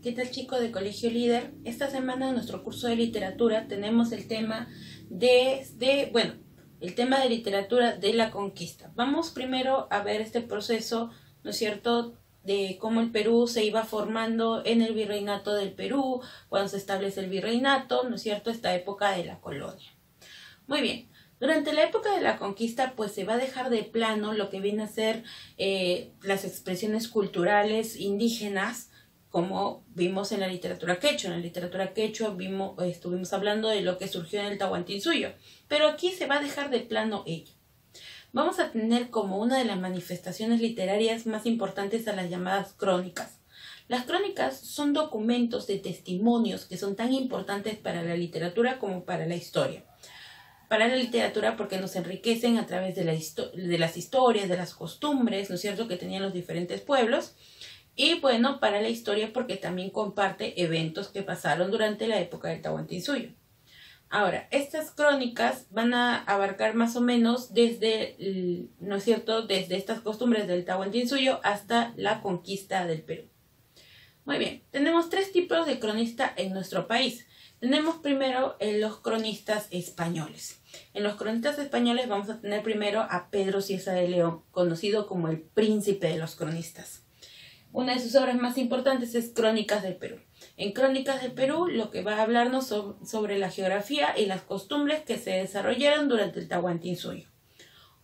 ¿Qué tal, chicos de Colegio Líder? Esta semana en nuestro curso de literatura tenemos el tema el tema de literatura de la conquista. Vamos primero a ver este proceso, ¿no es cierto?, de cómo el Perú se iba formando en el virreinato del Perú, cuando se establece el virreinato, ¿no es cierto?, esta época de la colonia. Muy bien. Durante la época de la conquista, pues se va a dejar de plano lo que viene a ser las expresiones culturales indígenas, como vimos en la literatura quechua. En la literatura quechua estuvimos hablando de lo que surgió en el Tahuantinsuyo, pero aquí se va a dejar de plano ello. Vamos a tener como una de las manifestaciones literarias más importantes a las llamadas crónicas. Las crónicas son documentos de testimonios que son tan importantes para la literatura como para la historia. Para la literatura porque nos enriquecen a través de las historias, de las costumbres, ¿no es cierto?, que tenían los diferentes pueblos. Y bueno, para la historia porque también comparte eventos que pasaron durante la época del Tahuantinsuyo. Ahora, estas crónicas van a abarcar más o menos desde, ¿no es cierto?, desde estas costumbres del Tahuantinsuyo hasta la conquista del Perú. Muy bien, tenemos tres tipos de cronistas en nuestro país. Tenemos primero los cronistas españoles. En los cronistas españoles vamos a tener primero a Pedro Cieza de León, conocido como el príncipe de los cronistas. Una de sus obras más importantes es Crónicas del Perú. En Crónicas del Perú lo que va a hablarnos sobre la geografía y las costumbres que se desarrollaron durante el Tahuantinsuyo.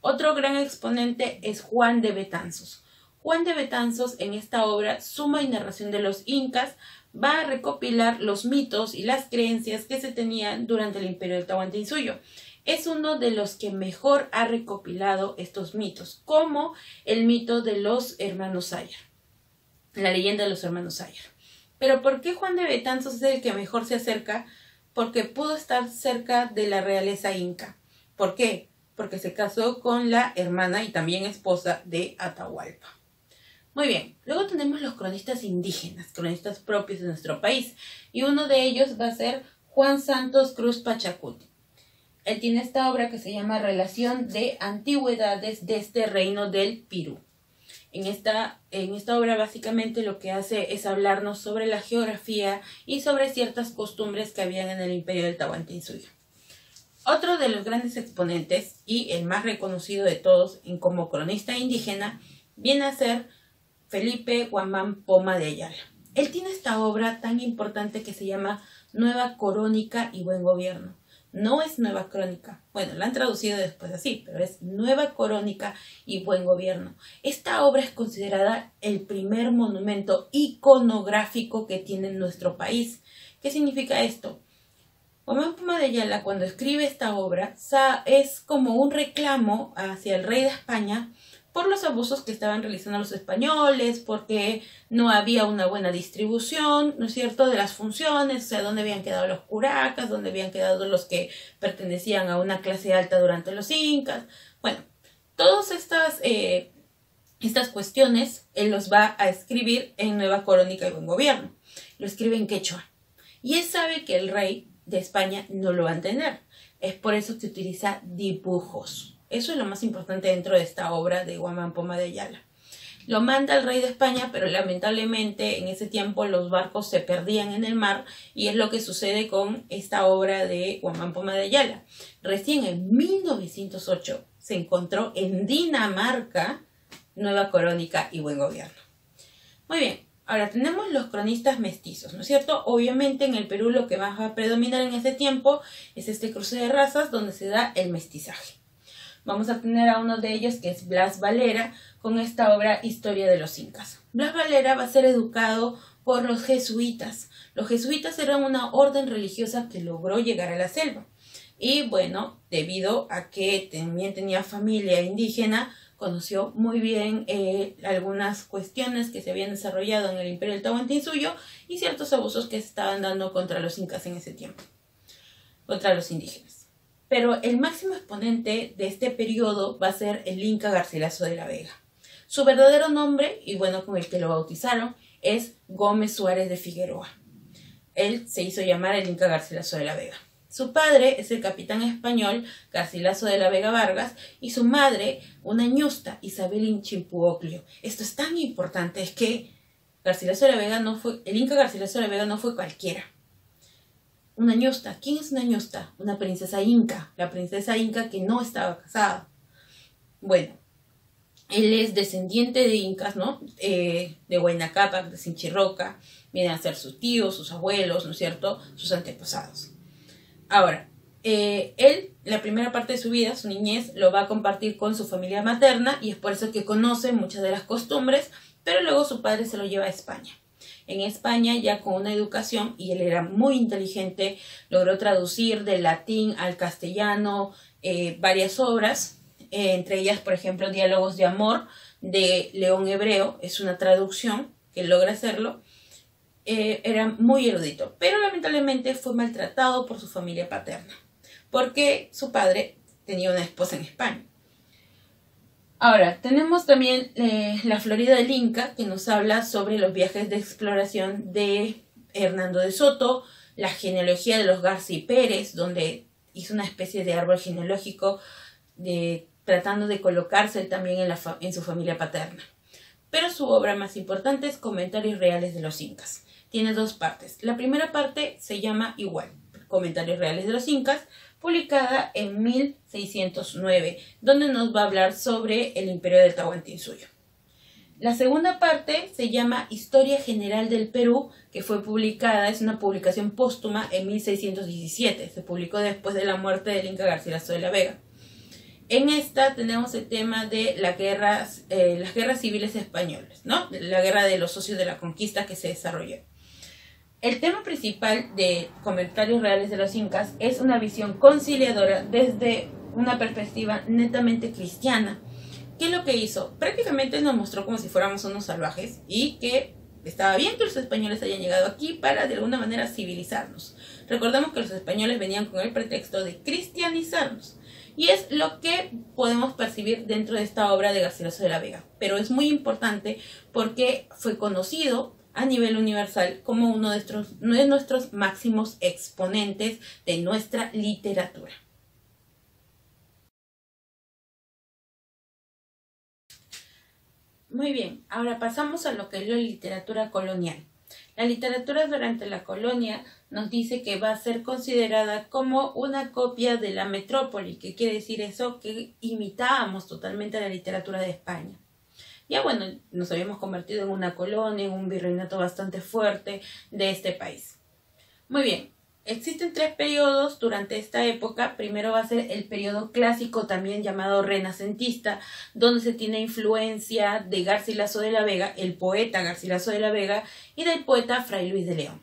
Otro gran exponente es Juan de Betanzos. Juan de Betanzos en esta obra, Suma y narración de los incas, va a recopilar los mitos y las creencias que se tenían durante el imperio del Tahuantinsuyo. Es uno de los que mejor ha recopilado estos mitos, como el mito de los hermanos Sayar. La leyenda de los hermanos Sayar. Pero ¿por qué Juan de Betanzos es el que mejor se acerca? Porque pudo estar cerca de la realeza inca. ¿Por qué? Porque se casó con la hermana y también esposa de Atahualpa. Muy bien, luego tenemos los cronistas indígenas, cronistas propios de nuestro país. Y uno de ellos va a ser Juan Santos Cruz Pachacuti. Él tiene esta obra que se llama Relación de Antigüedades de este Reino del Pirú. En esta obra básicamente lo que hace es hablarnos sobre la geografía y sobre ciertas costumbres que habían en el imperio del Tahuantinsuyo. Otro de los grandes exponentes y el más reconocido de todos como cronista indígena viene a ser Felipe Guamán Poma de Ayala. Él tiene esta obra tan importante que se llama Nueva Crónica y Buen Gobierno. No es Nueva Crónica, bueno, la han traducido después así, pero es Nueva Crónica y Buen Gobierno. Esta obra es considerada el primer monumento iconográfico que tiene nuestro país. ¿Qué significa esto? Guamán Poma de Ayala, cuando escribe esta obra, es como un reclamo hacia el rey de España por los abusos que estaban realizando los españoles, porque no había una buena distribución, ¿no es cierto?, de las funciones, o sea, dónde habían quedado los curacas, dónde habían quedado los que pertenecían a una clase alta durante los incas. Bueno, todas estas cuestiones él los va a escribir en Nueva Crónica y Buen Gobierno. Lo escribe en quechua. Y él sabe que el rey de España no lo va a entender. Es por eso que utiliza dibujos. Eso es lo más importante dentro de esta obra de Guamán Poma de Ayala. Lo manda el rey de España, pero lamentablemente en ese tiempo los barcos se perdían en el mar y es lo que sucede con esta obra de Guamán Poma de Ayala. Recién en 1908 se encontró en Dinamarca Nueva Crónica y Buen Gobierno. Muy bien, ahora tenemos los cronistas mestizos, ¿no es cierto? Obviamente en el Perú lo que más va a predominar en ese tiempo es este cruce de razas donde se da el mestizaje. Vamos a tener a uno de ellos que es Blas Valera con esta obra Historia de los Incas. Blas Valera va a ser educado por los jesuitas. Los jesuitas eran una orden religiosa que logró llegar a la selva. Y bueno, debido a que también tenía familia indígena, conoció muy bien algunas cuestiones que se habían desarrollado en el imperio del Tahuantinsuyo y ciertos abusos que se estaban dando contra los incas en ese tiempo, contra los indígenas. Pero el máximo exponente de este periodo va a ser el Inca Garcilaso de la Vega. Su verdadero nombre, y bueno, con el que lo bautizaron, es Gómez Suárez de Figueroa. Él se hizo llamar el Inca Garcilaso de la Vega. Su padre es el capitán español Garcilaso de la Vega Vargas y su madre una ñusta, Isabel Inchimpuoclio. Esto es tan importante, es que Garcilaso de la Vega no fue, el Inca Garcilaso de la Vega no fue cualquiera. Una ñusta. ¿Quién es una ñusta? Una princesa inca. La princesa inca que no estaba casada. Bueno, él es descendiente de incas, ¿no? De Huayna Cápac, de Sinchirroca. Vienen a ser sus tíos, sus abuelos, ¿no es cierto? Sus antepasados. Ahora, él, la primera parte de su vida, su niñez, lo va a compartir con su familia materna y es por eso que conoce muchas de las costumbres, pero luego su padre se lo lleva a España. En España, ya con una educación, y él era muy inteligente, logró traducir del latín al castellano varias obras, entre ellas, por ejemplo, Diálogos de Amor de León Hebreo, es una traducción que logra hacerlo. Era muy erudito, pero lamentablemente fue maltratado por su familia paterna, porque su padre tenía una esposa en España. Ahora, tenemos también la Florida del Inca, que nos habla sobre los viajes de exploración de Hernando de Soto, la genealogía de los García y Pérez, donde hizo una especie de árbol genealógico tratando de colocarse también en su familia paterna. Pero su obra más importante es Comentarios Reales de los Incas. Tiene dos partes. La primera parte se llama igual, Comentarios Reales de los Incas, publicada en 1609, donde nos va a hablar sobre el imperio del Tahuantinsuyo. La segunda parte se llama Historia General del Perú, que fue publicada, es una publicación póstuma en 1617, se publicó después de la muerte del Inca Garcilaso de la Vega. En esta tenemos el tema de las guerras civiles españolas, ¿no? La guerra de los socios de la conquista que se desarrolló. El tema principal de Comentarios Reales de los Incas es una visión conciliadora desde una perspectiva netamente cristiana. ¿Qué es lo que hizo? Prácticamente nos mostró como si fuéramos unos salvajes y que estaba bien que los españoles hayan llegado aquí para de alguna manera civilizarnos. Recordemos que los españoles venían con el pretexto de cristianizarnos. Y es lo que podemos percibir dentro de esta obra de Garcilaso de la Vega. Pero es muy importante porque fue conocido a nivel universal como uno de nuestros máximos exponentes de nuestra literatura. Muy bien, ahora pasamos a lo que es la literatura colonial. La literatura durante la colonia nos dice que va a ser considerada como una copia de la metrópoli. ¿Qué quiere decir eso? Que imitábamos totalmente la literatura de España. Ya bueno, nos habíamos convertido en una colonia, en un virreinato bastante fuerte de este país. Muy bien, existen tres periodos durante esta época. Primero va a ser el periodo clásico, también llamado renacentista, donde se tiene influencia de Garcilaso de la Vega, el poeta Garcilaso de la Vega, y del poeta Fray Luis de León.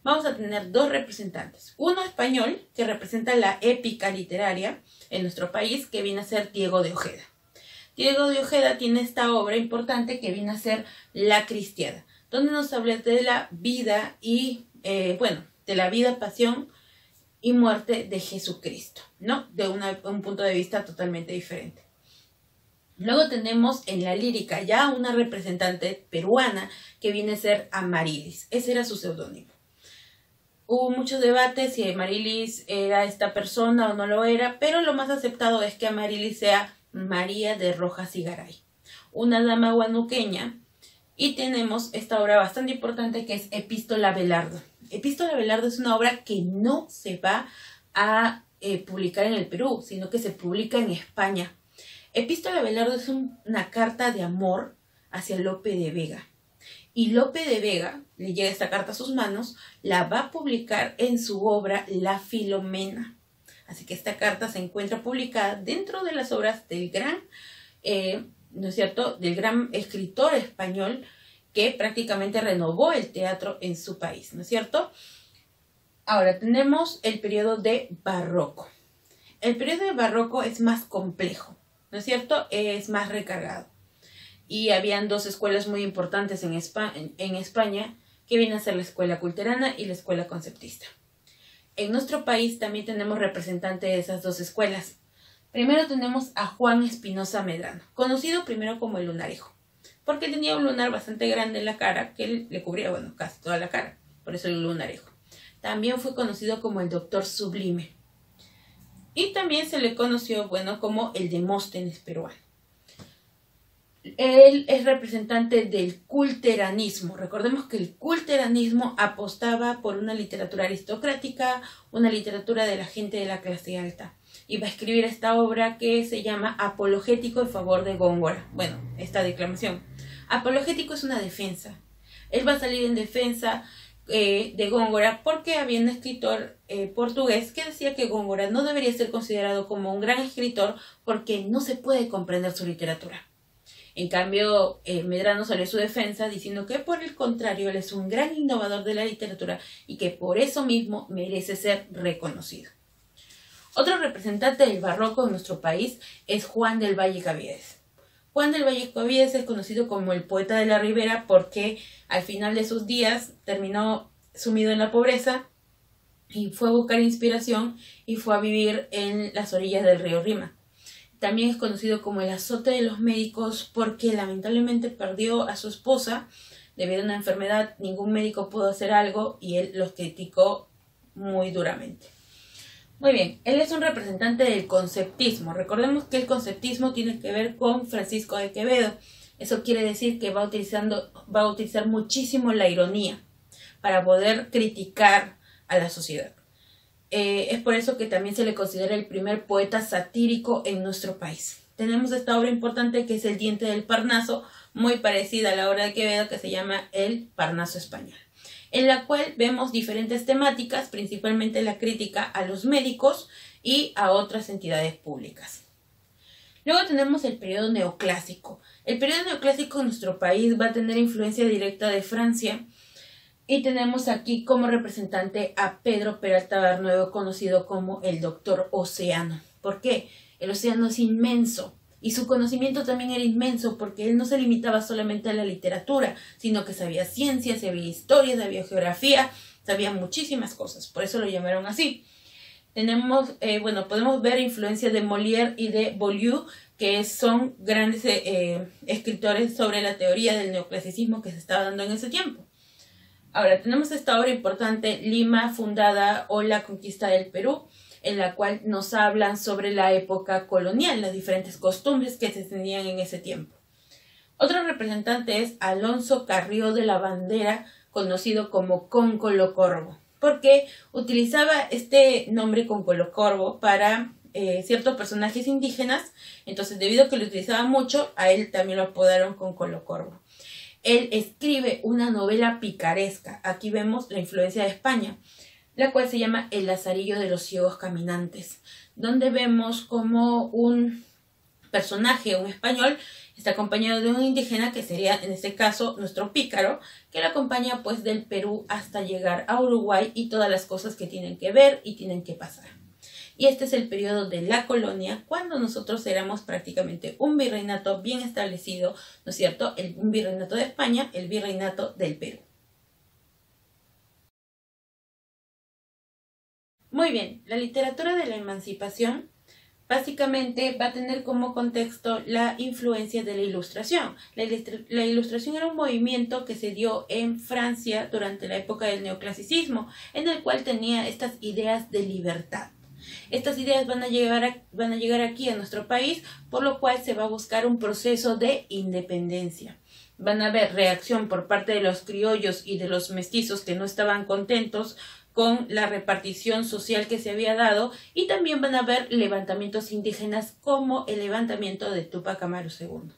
Vamos a tener dos representantes. Uno español, que representa la épica literaria en nuestro país, que viene a ser Diego de Ojeda. Diego de Ojeda tiene esta obra importante que viene a ser La Cristiada, donde nos habla de la vida y, de la vida, pasión y muerte de Jesucristo, ¿no? De un punto de vista totalmente diferente. Luego tenemos en la lírica ya una representante peruana que viene a ser Amarilis. Ese era su seudónimo. Hubo muchos debates si Amarilis era esta persona o no lo era, pero lo más aceptado es que Amarilis sea María de Rojas y Garay, una dama huanuqueña, y tenemos esta obra bastante importante que es Epístola Abelardo. Epístola Abelardo es una obra que no se va a publicar en el Perú, sino que se publica en España. Epístola Abelardo es una carta de amor hacia Lope de Vega. Y Lope de Vega le llega esta carta a sus manos, la va a publicar en su obra La Filomena. Así que esta carta se encuentra publicada dentro de las obras del gran, ¿no es cierto?, del gran escritor español que prácticamente renovó el teatro en su país, ¿no es cierto? Ahora tenemos el periodo de Barroco. El periodo de Barroco es más complejo, ¿no es cierto? Es más recargado. Y habían dos escuelas muy importantes en España, que vienen a ser la escuela culterana y la escuela conceptista. En nuestro país también tenemos representantes de esas dos escuelas. Primero tenemos a Juan Espinosa Medrano, conocido primero como el Lunarejo, porque tenía un lunar bastante grande en la cara que le cubría, casi toda la cara, por eso el Lunarejo. También fue conocido como el Doctor Sublime. Y también se le conoció, como el Demóstenes peruano. Él es representante del culteranismo. Recordemos que el culteranismo apostaba por una literatura aristocrática, una literatura de la gente de la clase alta. Y va a escribir esta obra que se llama Apologético en favor de Góngora. Bueno, esta declamación. Apologético es una defensa. Él va a salir en defensa de Góngora porque había un escritor portugués que decía que Góngora no debería ser considerado como un gran escritor porque no se puede comprender su literatura. En cambio, Medrano salió a su defensa diciendo que por el contrario él es un gran innovador de la literatura y que por eso mismo merece ser reconocido. Otro representante del barroco en nuestro país es Juan del Valle Caviedes. Juan del Valle Caviedes es conocido como el poeta de la Ribera porque al final de sus días terminó sumido en la pobreza y fue a buscar inspiración y fue a vivir en las orillas del río Rima. También es conocido como el azote de los médicos porque lamentablemente perdió a su esposa debido a una enfermedad. Ningún médico pudo hacer algo y él los criticó muy duramente. Muy bien, él es un representante del conceptismo. Recordemos que el conceptismo tiene que ver con Francisco de Quevedo. Eso quiere decir que va a utilizar muchísimo la ironía para poder criticar a la sociedad. Es por eso que también se le considera el primer poeta satírico en nuestro país. Tenemos esta obra importante que es El diente del Parnaso, muy parecida a la obra de Quevedo, que se llama El Parnaso español, en la cual vemos diferentes temáticas, principalmente la crítica a los médicos y a otras entidades públicas. Luego tenemos el periodo neoclásico. El periodo neoclásico en nuestro país va a tener influencia directa de Francia. Y tenemos aquí como representante a Pedro Peralta Barnuevo, conocido como el Doctor Océano. ¿Por qué? El océano es inmenso y su conocimiento también era inmenso porque él no se limitaba solamente a la literatura, sino que sabía ciencias, sabía historia, sabía geografía, sabía muchísimas cosas. Por eso lo llamaron así. Podemos ver influencia de Molière y de Boileau, que son grandes escritores sobre la teoría del neoclasicismo que se estaba dando en ese tiempo. Ahora, tenemos esta obra importante, Lima fundada o la conquista del Perú, en la cual nos hablan sobre la época colonial, las diferentes costumbres que se tenían en ese tiempo. Otro representante es Alonso Carrió de la Bandera, conocido como Concolo-Corvo, porque utilizaba este nombre Concolo-Corvo para ciertos personajes indígenas. Entonces, debido a que lo utilizaba mucho, a él también lo apodaron Concolo-Corvo. Él escribe una novela picaresca. Aquí vemos la influencia de España, la cual se llama El Lazarillo de los Ciegos Caminantes, donde vemos como un personaje, un español, está acompañado de un indígena, que sería en este caso nuestro pícaro, que lo acompaña pues del Perú hasta llegar a Uruguay y todas las cosas que tienen que ver y tienen que pasar. Y este es el periodo de la colonia, cuando nosotros éramos prácticamente un virreinato bien establecido, ¿no es cierto? Un virreinato de España, el virreinato del Perú. Muy bien, la literatura de la emancipación básicamente va a tener como contexto la influencia de la Ilustración. La Ilustración era un movimiento que se dio en Francia durante la época del neoclasicismo, en el cual tenía estas ideas de libertad. Estas ideas van a llegar aquí a nuestro país, por lo cual se va a buscar un proceso de independencia. Van a haber reacción por parte de los criollos y de los mestizos que no estaban contentos con la repartición social que se había dado, y también van a haber levantamientos indígenas como el levantamiento de Túpac Amaru II.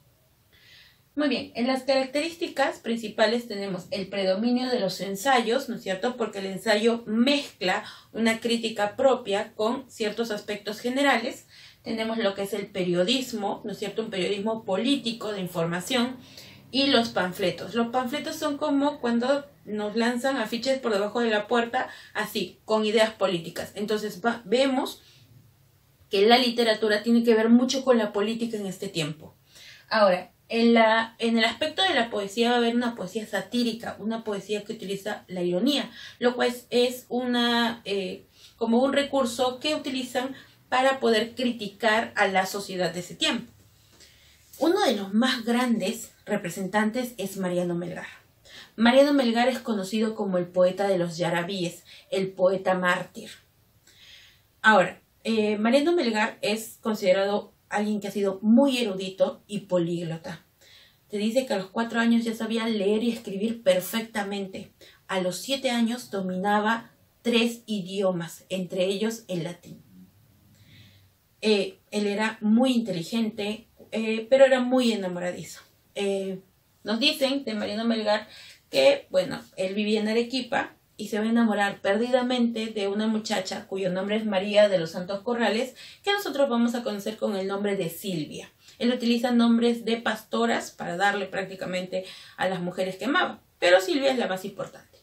Muy bien, en las características principales tenemos el predominio de los ensayos, ¿no es cierto? Porque el ensayo mezcla una crítica propia con ciertos aspectos generales. Tenemos lo que es el periodismo, ¿no es cierto? Un periodismo político de información, y los panfletos. Los panfletos son como cuando nos lanzan afiches por debajo de la puerta, así, con ideas políticas. Entonces vemos que la literatura tiene que ver mucho con la política en este tiempo. Ahora, en el aspecto de la poesía va a haber una poesía satírica, una poesía que utiliza la ironía, lo cual es como un recurso que utilizan para poder criticar a la sociedad de ese tiempo. Uno de los más grandes representantes es Mariano Melgar. Mariano Melgar es conocido como el poeta de los yarabíes, el poeta mártir. Ahora, Mariano Melgar es considerado alguien que ha sido muy erudito y políglota. te dice que a los 4 años ya sabía leer y escribir perfectamente. A los 7 años dominaba 3 idiomas, entre ellos el latín. Él era muy inteligente, pero era muy enamoradizo. Nos dicen de Mariano Melgar que, bueno, él vivía en Arequipa y se va a enamorar perdidamente de una muchacha cuyo nombre es María de los Santos Corrales, que nosotros vamos a conocer con el nombre de Silvia. Él utiliza nombres de pastoras para darle prácticamente a las mujeres que amaba, pero Silvia es la más importante.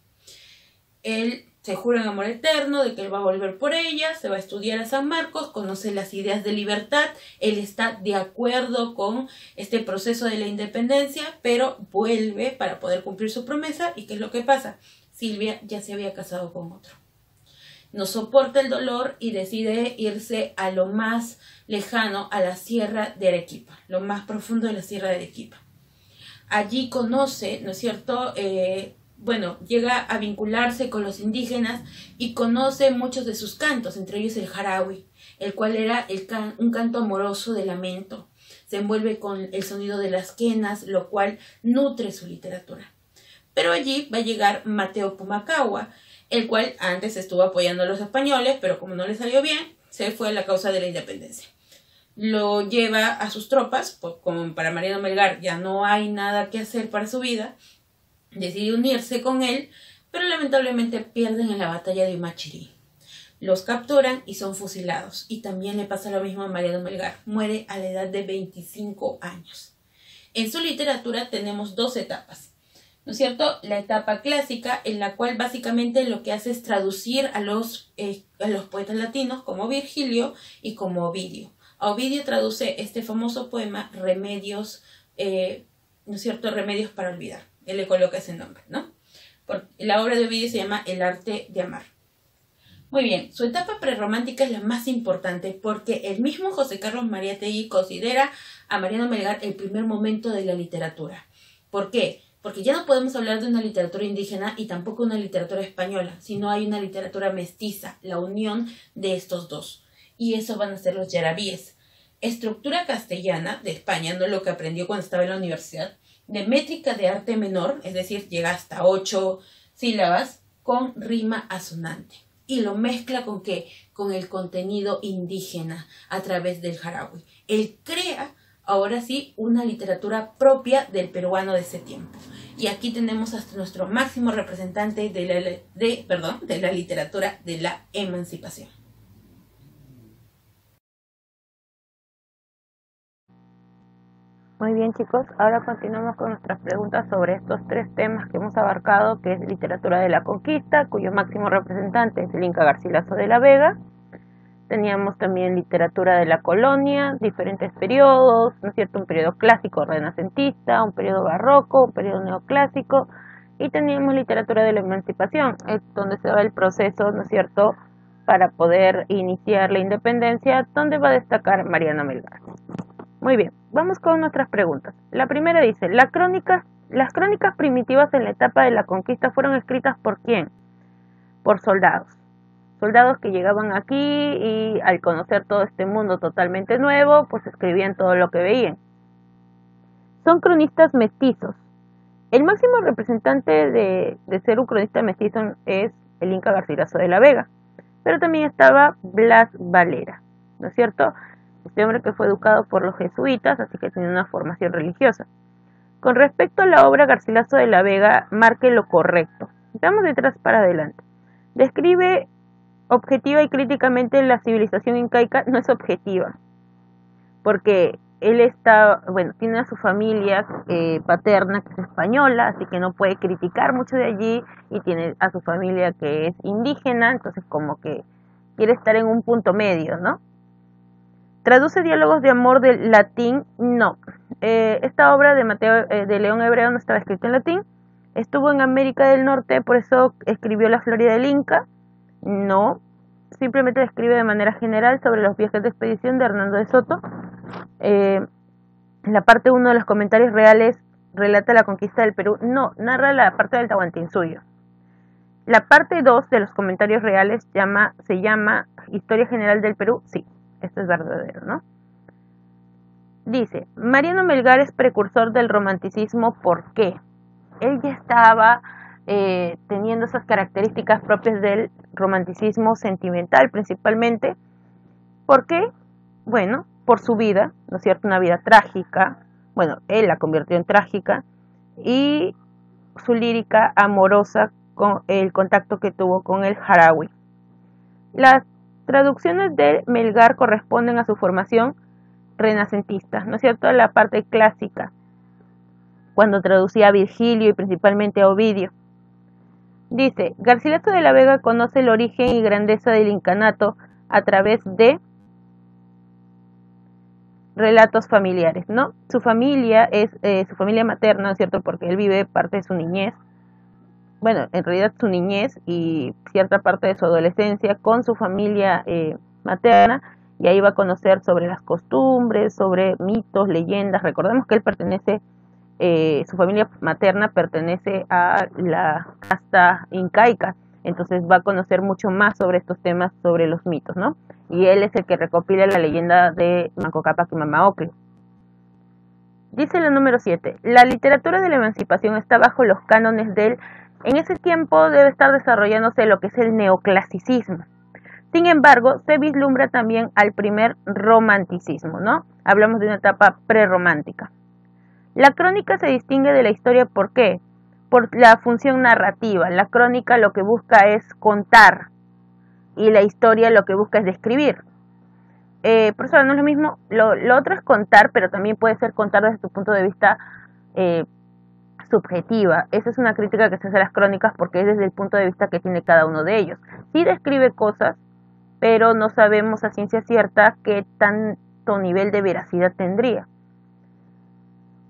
Él se jura en amor eterno de que él va a volver por ella, se va a estudiar a San Marcos, conoce las ideas de libertad, él está de acuerdo con este proceso de la independencia, pero vuelve para poder cumplir su promesa. ¿Y qué es lo que pasa? Silvia ya se había casado con otro. No soporta el dolor y decide irse a lo más lejano, a la sierra de Arequipa, lo más profundo de la sierra de Arequipa. Allí conoce, ¿no es cierto?, llega a vincularse con los indígenas y conoce muchos de sus cantos, entre ellos el jarawi, el cual era un canto amoroso de lamento. Se envuelve con el sonido de las quenas, lo cual nutre su literatura. Pero allí va a llegar Mateo Pumacahua, el cual antes estuvo apoyando a los españoles, pero como no le salió bien, se fue a la causa de la independencia. Lo lleva a sus tropas, pues como para Mariano Melgar ya no hay nada que hacer para su vida, decide unirse con él, pero lamentablemente pierden en la batalla de Humachirí. Los capturan y son fusilados. Y también le pasa lo mismo a Mariano Melgar. Muere a la edad de 25 años. En su literatura tenemos 2 etapas, ¿no es cierto? La etapa clásica, en la cual básicamente lo que hace es traducir a los poetas latinos como Virgilio y como Ovidio. A Ovidio traduce este famoso poema Remedios, ¿no es cierto? Remedios para olvidar. Él le coloca ese nombre, ¿no? La obra de Ovidio se llama El arte de amar. Muy bien, su etapa prerromántica es la más importante porque el mismo José Carlos Mariátegui considera a Mariano Melgar el primer momento de la literatura. ¿Por qué? Porque ya no podemos hablar de una literatura indígena y tampoco una literatura española, sino hay una literatura mestiza, la unión de estos dos. Y eso van a ser los yarabíes. Estructura castellana de España, no lo que aprendió cuando estaba en la universidad, de métrica de arte menor, es decir, llega hasta 8 sílabas, con rima asonante. Y lo mezcla ¿con qué? Con el contenido indígena a través del jarawi. Él crea, ahora sí, una literatura propia del peruano de ese tiempo. Y aquí tenemos hasta nuestro máximo representante de la literatura de la emancipación. Muy bien, chicos, ahora continuamos con nuestras preguntas sobre estos 3 temas que hemos abarcado, que es literatura de la conquista, cuyo máximo representante es el Inca Garcilaso de la Vega. Teníamos también literatura de la colonia, diferentes periodos, ¿no es cierto? Un periodo clásico renacentista, un periodo barroco, un periodo neoclásico, y teníamos literatura de la emancipación, es donde se va el proceso, ¿no es cierto?, para poder iniciar la independencia, donde va a destacar Mariano Melgar. Muy bien, vamos con nuestras preguntas. La primera dice, las crónicas primitivas en la etapa de la conquista fueron escritas ¿por quién? Por soldados. Soldados que llegaban aquí y al conocer todo este mundo totalmente nuevo, pues escribían todo lo que veían. Son cronistas mestizos. El máximo representante de ser un cronista mestizo es el Inca Garcilaso de la Vega, pero también estaba Blas Valera, ¿no es cierto? Este hombre que fue educado por los jesuitas, así que tenía una formación religiosa. Con respecto a la obra, Garcilaso de la Vega marque lo correcto. Vamos de atrás para adelante. Describe objetiva y críticamente la civilización incaica. No es objetiva, porque él tiene a su familia paterna que es española, así que no puede criticar mucho de allí, y tiene a su familia que es indígena, entonces como que quiere estar en un punto medio, ¿no? ¿Traduce diálogos de amor del latín? No. Esta obra de León Hebreo no estaba escrita en latín. ¿Estuvo en América del Norte, por eso escribió La Florida del Inca? No. Simplemente describe de manera general sobre los viajes de expedición de Hernando de Soto. La parte 1 de los comentarios reales relata la conquista del Perú. No, narra la parte del Tahuantinsuyo. La parte 2 de los comentarios reales se llama Historia General del Perú. Sí. Esto es verdadero, ¿no? Dice, Mariano Melgar es precursor del romanticismo, ¿por qué? Él ya estaba teniendo esas características propias del romanticismo sentimental principalmente. ¿Por qué? Bueno, por su vida, ¿no es cierto? Una vida trágica. Bueno, él la convirtió en trágica. Y su lírica amorosa con el contacto que tuvo con el Harawi. Las traducciones de Melgar corresponden a su formación renacentista, ¿no es cierto? La parte clásica, cuando traducía a Virgilio y principalmente a Ovidio. Dice, Garcilaso de la Vega conoce el origen y grandeza del incanato a través de relatos familiares, ¿no? Su familia es su familia materna, ¿no es cierto? Porque él vive parte de su niñez, bueno, en realidad su niñez y cierta parte de su adolescencia con su familia materna, y ahí va a conocer sobre las costumbres, sobre mitos, leyendas. Recordemos que él pertenece, su familia materna pertenece a la casta incaica, entonces va a conocer mucho más sobre estos temas, sobre los mitos, ¿no? Y él es el que recopila la leyenda de Manco Cápac y Mama Ocllo. Dice la número 7, la literatura de la emancipación está bajo los cánones del... En ese tiempo debe estar desarrollándose lo que es el neoclasicismo. Sin embargo, se vislumbra también al primer romanticismo, ¿no? Hablamos de una etapa prerromántica. La crónica se distingue de la historia, ¿por qué? Por la función narrativa. La crónica lo que busca es contar y la historia lo que busca es describir. Por eso no es lo mismo, lo otro es contar, pero también puede ser contar desde tu punto de vista subjetiva. Esa es una crítica que se hace a las crónicas porque es desde el punto de vista que tiene cada uno de ellos. Sí describe cosas, pero no sabemos a ciencia cierta qué tanto nivel de veracidad tendría.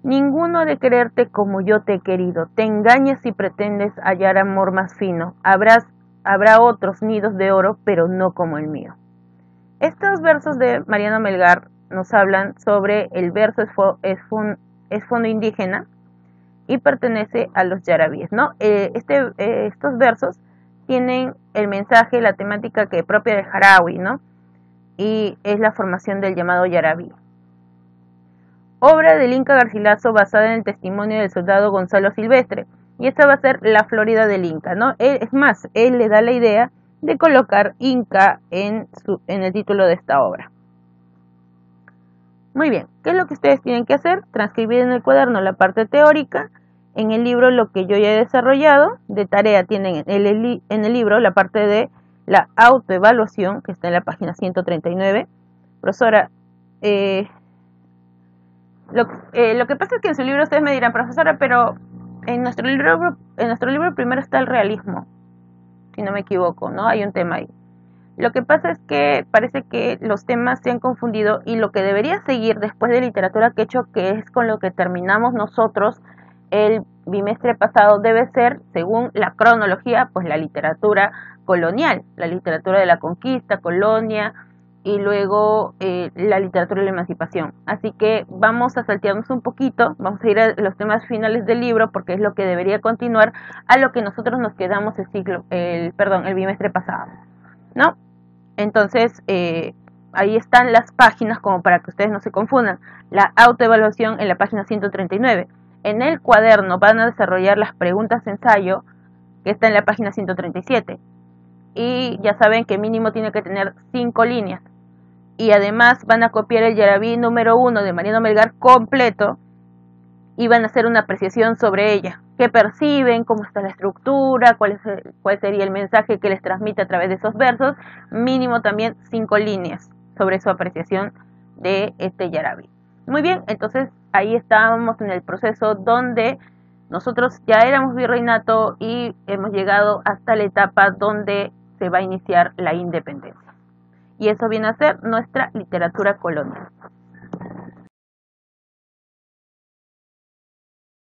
Ninguno ha de quererte como yo te he querido, te engañas si pretendes hallar amor más fino, habrá otros nidos de oro, pero no como el mío. Estos versos de Mariano Melgar nos hablan sobre el verso es fondo indígena y pertenece a los yarabíes, ¿no? Estos versos tienen el mensaje, la temática que es propia del Harawi, ¿no? Y es la formación del llamado yarabí. Obra del Inca Garcilaso basada en el testimonio del soldado Gonzalo Silvestre. Y esta va a ser la Florida del Inca, ¿no? Es más, él le da la idea de colocar Inca en el título de esta obra. Muy bien, ¿qué es lo que ustedes tienen que hacer? Transcribir en el cuaderno la parte teórica. En el libro lo que yo ya he desarrollado, de tarea tienen en el libro la parte de la autoevaluación, que está en la página 139. Profesora, lo que pasa es que en su libro ustedes me dirán, profesora, pero en nuestro libro primero está el realismo, si no me equivoco, ¿no? Hay un tema ahí. Lo que pasa es que parece que los temas se han confundido y lo que debería seguir después de literatura quechua, que es con lo que terminamos nosotros el bimestre pasado, debe ser, según la cronología, pues la literatura colonial, la literatura de la conquista, colonia, y luego la literatura de la emancipación. Así que vamos a saltearnos un poquito, vamos a ir a los temas finales del libro porque es lo que debería continuar a lo que nosotros nos quedamos el bimestre pasado, ¿no? Entonces, ahí están las páginas como para que ustedes no se confundan. La autoevaluación en la página 139. En el cuaderno van a desarrollar las preguntas de ensayo que está en la página 137. Y ya saben que mínimo tiene que tener 5 líneas. Y además van a copiar el Yarabí número 1 de Mariano Melgar completo y van a hacer una apreciación sobre ella. ¿Qué perciben? ¿Cómo está la estructura? ¿Cuál sería el mensaje que les transmite a través de esos versos? Mínimo también 5 líneas sobre su apreciación de este Yarabí. Muy bien, entonces ahí estábamos en el proceso donde nosotros ya éramos virreinato y hemos llegado hasta la etapa donde se va a iniciar la independencia. Y eso viene a ser nuestra literatura colonial.